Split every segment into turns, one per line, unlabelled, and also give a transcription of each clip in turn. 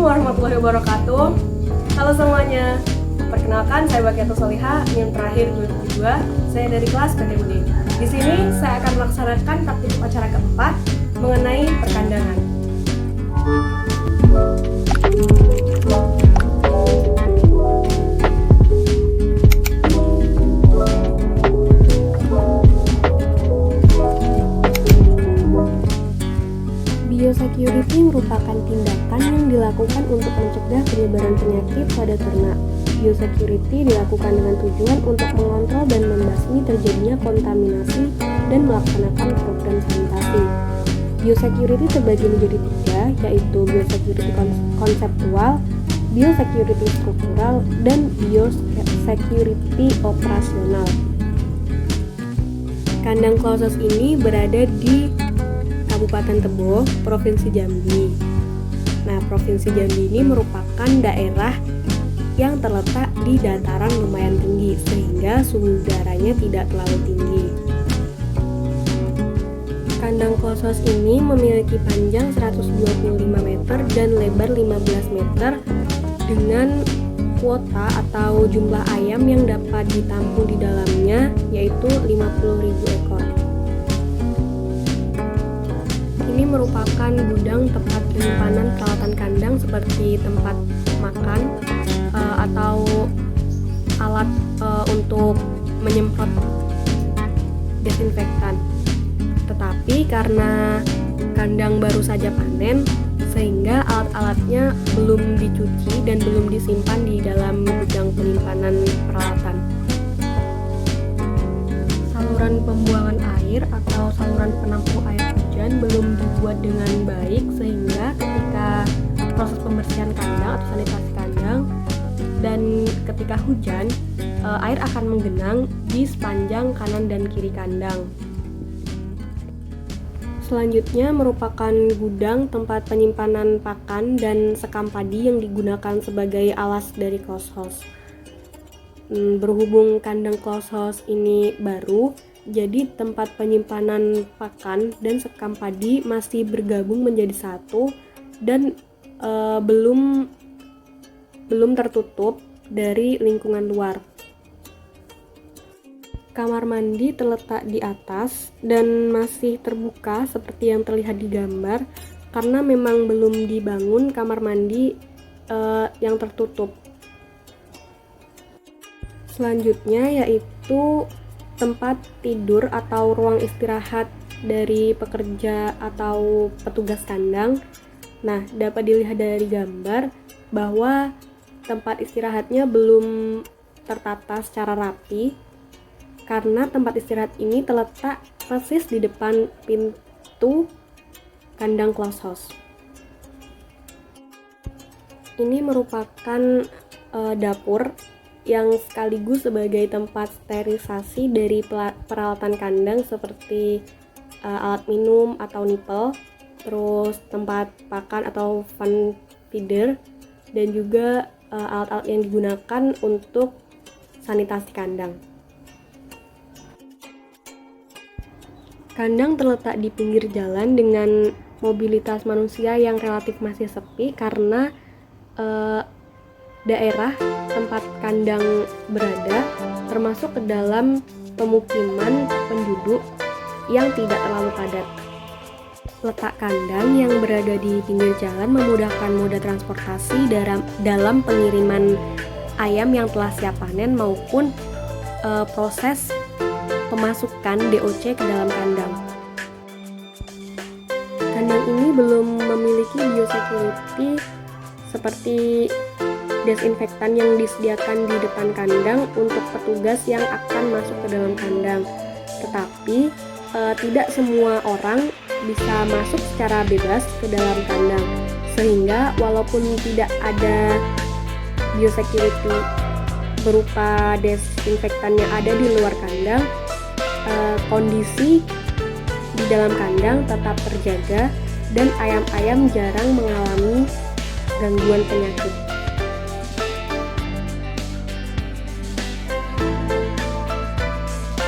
warahmatullahi wabarakatuh. Halo semuanya, perkenalkan saya Bakiatus Soliha, NIM terakhir 2002. Saya dari kelas PTUD. Di sini saya akan melaksanakan taktik upacara keempat mengenai perkandangan.
Biosecurity merupakan tindakan yang dilakukan untuk mencegah penyebaran penyakit pada ternak. Biosecurity dilakukan dengan tujuan untuk mengontrol dan membasmi terjadinya kontaminasi dan melaksanakan program sanitasi. Biosecurity terbagi menjadi tiga, yaitu biosecurity konseptual, biosecurity struktural, dan biosecurity operasional. Kandang Klosos ini berada di Kabupaten Tebo, Provinsi Jambi. Nah, Provinsi Jambi ini merupakan daerah yang terletak di dataran lumayan tinggi, sehingga suhu udaranya tidak terlalu tinggi. Kandang Klosos ini memiliki panjang 125 meter dan lebar 15 meter dengan kuota atau jumlah ayam yang dapat ditampung di dalamnya yaitu 50.000 ekor. Ini merupakan gudang tempat penyimpanan peralatan kandang seperti tempat makan atau alat untuk menyemprot desinfektan. Tetapi karena kandang baru saja panen, sehingga alat-alatnya belum dicuci dan belum disimpan di dalam gudang penyimpanan peralatan. Saluran pembuangan air atau saluran penampung air hujan belum dibuat dengan baik, sehingga ketika proses pembersihan kandang atau sanitasi kandang dan ketika hujan, air akan menggenang di sepanjang kanan dan kiri kandang. Selanjutnya merupakan gudang tempat penyimpanan pakan dan sekam padi yang digunakan sebagai alas dari Klosos. Berhubung kandang Klosos ini baru, jadi tempat penyimpanan pakan dan sekam padi masih bergabung menjadi satu dan belum tertutup dari lingkungan luar. Kamar mandi terletak di atas dan masih terbuka seperti yang terlihat di gambar karena memang belum dibangun kamar mandi yang tertutup. Selanjutnya yaitu tempat tidur atau ruang istirahat dari pekerja atau petugas kandang. Nah, dapat dilihat dari gambar bahwa tempat istirahatnya belum tertata secara rapi karena tempat istirahat ini terletak persis di depan pintu kandang Klosos. Ini merupakan dapur yang sekaligus sebagai tempat sterilisasi dari peralatan kandang seperti alat minum atau nipel, terus tempat pakan atau fan feeder, dan juga alat-alat yang digunakan untuk sanitasi kandang. Kandang terletak di pinggir jalan dengan mobilitas manusia yang relatif masih sepi karena daerah tempat kandang berada termasuk ke dalam pemukiman penduduk yang tidak terlalu padat. Letak kandang yang berada di pinggir jalan memudahkan moda transportasi dalam pengiriman ayam yang telah siap panen maupun proses pemasukan DOC ke dalam kandang. Kandang ini belum memiliki biosecurity seperti desinfektan yang disediakan di depan kandang untuk petugas yang akan masuk ke dalam kandang. Tetapi tidak semua orang bisa masuk secara bebas ke dalam kandang, sehingga walaupun tidak ada biosecurity berupa desinfektan yang ada di luar kandang, kondisi di dalam kandang tetap terjaga dan ayam-ayam jarang mengalami gangguan penyakit.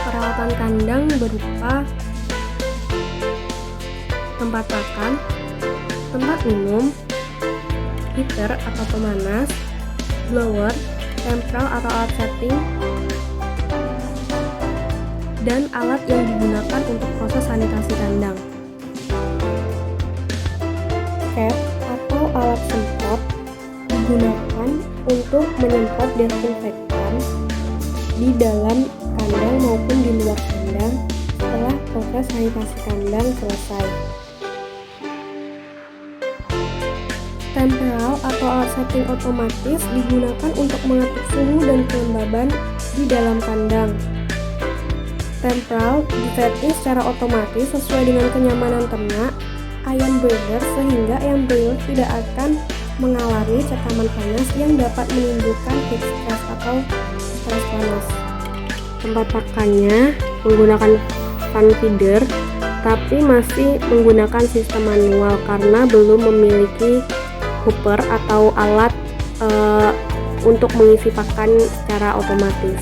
Peralatan kandang berupa tempat makan, tempat minum, heater atau pemanas, blower, temporal atau alat setting, dan alat yang digunakan untuk proses sanitasi kandang. Cap atau alat semprot digunakan untuk menyemprot desinfektan di dalam kandang maupun di luar kandang setelah proses sanitasi kandang selesai. Temporal atau alat setting otomatis digunakan untuk mengatur suhu dan kelembaban di dalam kandang. Temporal disetting secara otomatis sesuai dengan kenyamanan ternak ayam broiler sehingga ayam broiler tidak akan mengalami cekaman panas yang dapat menimbulkan heat stress atau stres panas. Tempat pakannya menggunakan fan feeder tapi masih menggunakan sistem manual karena belum memiliki hooper atau alat untuk mengisi pakan secara otomatis.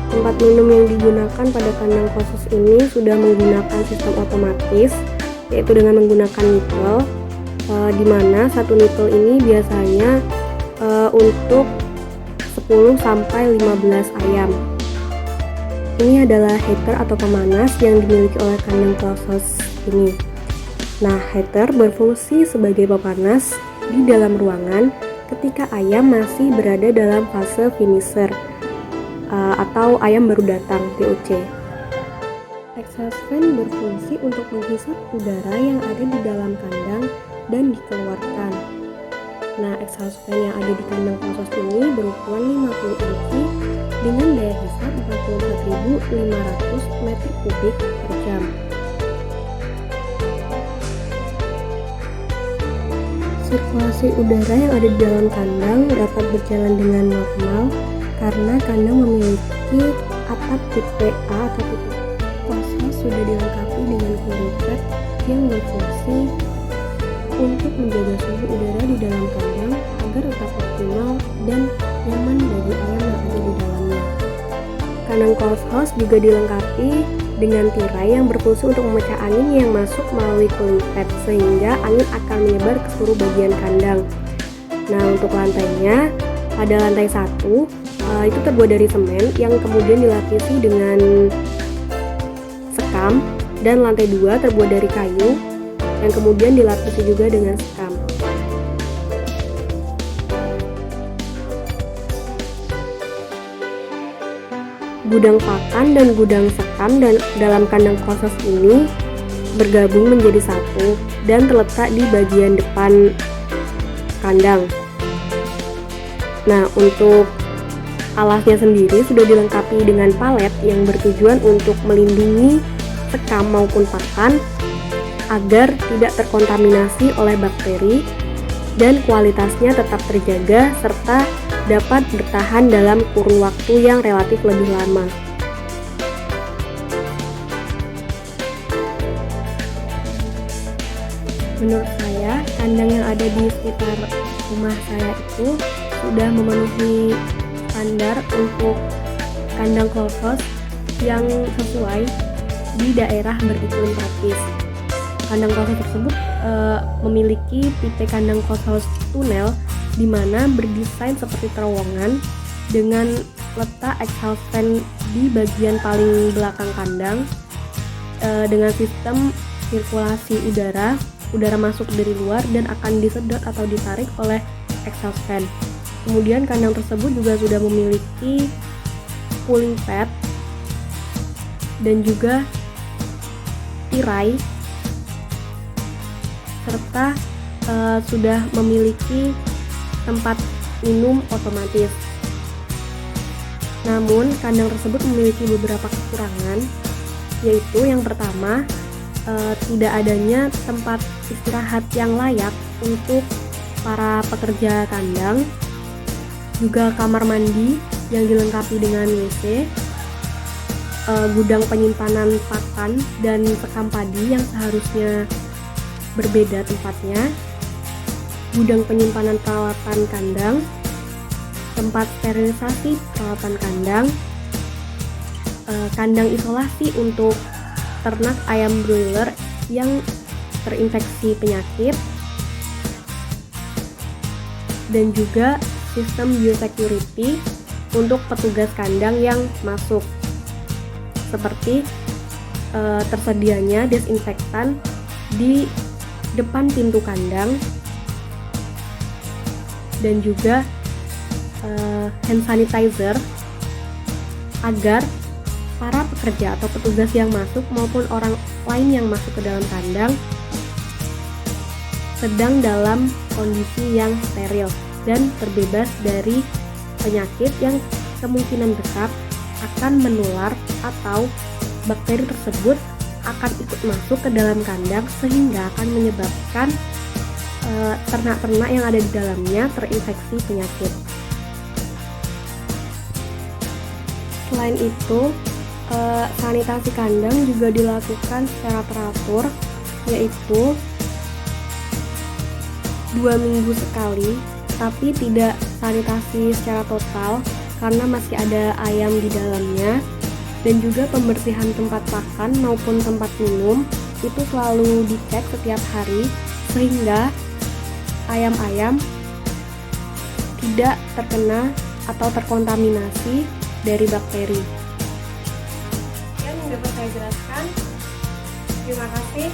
Tempat minum yang digunakan pada kandang khusus ini sudah menggunakan sistem otomatis, yaitu dengan menggunakan nipple, di mana satu nipple ini biasanya untuk 10-15 ayam. Ini adalah heater atau pemanas yang dimiliki oleh kandang khusus ini. Nah, heater berfungsi sebagai pemanas di dalam ruangan ketika ayam masih berada dalam fase finisher atau ayam baru datang (DOC). Exhaust fan berfungsi untuk menghisap udara yang ada di dalam kandang dan dikeluarkan. Nah, exhaust fan yang ada di kandang khusus ini berukuran 50 inci dengan daya hisap 44.500 meter kubik per jam. Sirkulasi udara yang ada di dalam kandang dapat berjalan dengan normal karena kandang memiliki atap tipe A atau tipe B. Khusus sudah dilengkapi dengan cooling pad yang berfungsi untuk menjaga suhu udara di dalam kandang agar tetap optimal dan nyaman bagi ayam yang ada di dalamnya. Kandang close juga dilengkapi dengan tirai yang berfungsi untuk memecah angin yang masuk melalui cooling pad sehingga angin akan menyebar ke seluruh bagian kandang. Nah, untuk lantainya pada lantai 1 itu terbuat dari semen yang kemudian dilapisi dengan sekam, dan lantai 2 terbuat dari kayu yang kemudian dilapisi juga dengan sekam. Gudang pakan dan gudang sekam dalam kandang khusus ini bergabung menjadi satu dan terletak di bagian depan kandang. Nah, untuk alasnya sendiri sudah dilengkapi dengan palet yang bertujuan untuk melindungi sekam maupun pakan agar tidak terkontaminasi oleh bakteri dan kualitasnya tetap terjaga serta dapat bertahan dalam kurun waktu yang relatif lebih lama. Menurut saya, kandang yang ada di sekitar rumah saya itu sudah memenuhi standar untuk kandang khusus yang sesuai di daerah beriklim tropis. Kandang khusus tersebut memiliki tipe kandang khusus tunnel di mana berdesain seperti terowongan dengan letak exhaust fan di bagian paling belakang kandang dengan sistem sirkulasi udara masuk dari luar dan akan disedot atau ditarik oleh exhaust fan. Kemudian kandang tersebut juga sudah memiliki cooling pad dan juga tirai serta sudah memiliki tempat minum otomatis. Namun kandang tersebut memiliki beberapa kekurangan, yaitu yang pertama tidak adanya tempat istirahat yang layak untuk para pekerja kandang, juga kamar mandi yang dilengkapi dengan WC, gudang penyimpanan pakan dan sekam padi yang seharusnya berbeda tempatnya, gudang penyimpanan peralatan kandang, tempat sterilisasi peralatan kandang, kandang isolasi untuk ternak ayam broiler yang terinfeksi penyakit, dan juga sistem biosecurity untuk petugas kandang yang masuk, seperti tersedianya desinfektan di depan pintu kandang dan juga hand sanitizer agar para pekerja atau petugas yang masuk maupun orang lain yang masuk ke dalam kandang sedang dalam kondisi yang steril dan terbebas dari penyakit yang kemungkinan besar akan menular atau bakteri tersebut akan ikut masuk ke dalam kandang sehingga akan menyebabkan ternak-ternak yang ada di dalamnya terinfeksi penyakit. Selain itu, sanitasi kandang juga dilakukan secara teratur, yaitu 2 minggu sekali, tapi tidak sanitasi secara total karena masih ada ayam di dalamnya, dan juga pembersihan tempat makan maupun tempat minum itu selalu dicek setiap hari sehingga ayam-ayam tidak terkena atau terkontaminasi dari bakteri.
Yang dapat saya jelaskan. Terima kasih.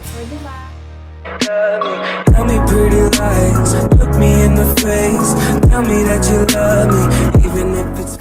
Sampai jumpa.
Tell me pretty lies, look me in the face, tell me that you love me, even if it's